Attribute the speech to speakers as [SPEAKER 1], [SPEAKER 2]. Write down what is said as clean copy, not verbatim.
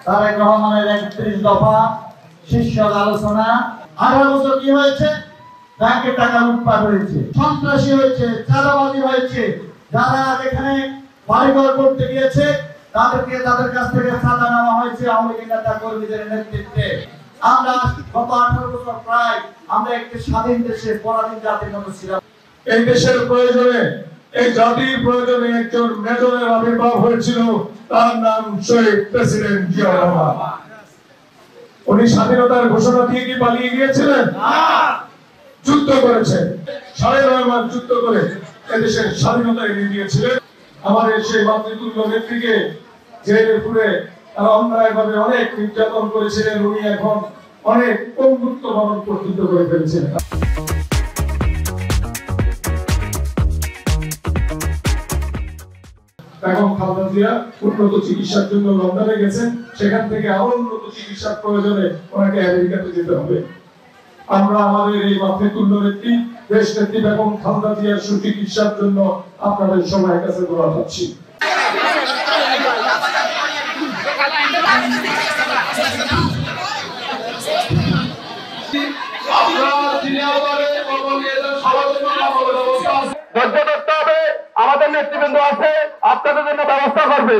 [SPEAKER 1] তারেক রহমানের ৩১ দফা শীর্ষক আলোচনা। 18 বছর কি হয়েছে? ব্যাংকের টাকা লুটপাট হয়েছে, সন্ত্রাসী হয়েছে, চাঁদাবাজি হয়েছে। যারা এখানে বাড়িঘর করতে গিয়েছে তাদের কাছ থেকে চাঁদা নেওয়া হয়েছে আওয়ামী লীগ নেতা কর্মীদের নেতৃত্বে। আমরা গত 18 বছর প্রায় আমরা একটি স্বাধীন দেশে পরাধীন জাতির মতো ছিলাম।
[SPEAKER 2] এই দেশের প্রয়োজনে, এই জাতির প্রয়োজনে একজন মেজরের আবির্ভাব হয়েছিল, তার নাম শহীদ প্রেসিডেন্ট জিয়া রহমান। উনি স্বাধীনতার ঘোষণা দিয়ে কি পালিয়ে গিয়েছিলেন? যুদ্ধ করেছেন, 9.5 মাস যুদ্ধ করে এদেশের স্বাধীনতা এনে দিয়েছিলেন। আমাদের সেই মাতৃতুল্য নেত্রীকে জেলে পুরে তারা অন্যায়ভাবে অনেক নির্যাতন করেছিলেন। উনি এখন অনেক পঙ্গুত্ব বরণ পর্যন্ত করে ফেলেছেন। বেগম খালেদা জিয়া উন্নত চিকিৎসার জন্য লন্ডনে গেছেন, সেখান থেকে আরো উন্নত চিকিৎসার প্রয়োজনে ওনাকে আমেরিকাতে যেতে হবে। আমরা আমাদের এই মাতৃতুল্য নেত্রী দেশ নেত্রী বেগম খালেদা জিয়ার সুচিকিৎসার জন্য আপনাদের সবার কাছে দোয়া চাচ্ছি।
[SPEAKER 3] আমাদের নেতৃবৃন্দ আছে, আপনাদের জন্য ব্যবস্থা করবে।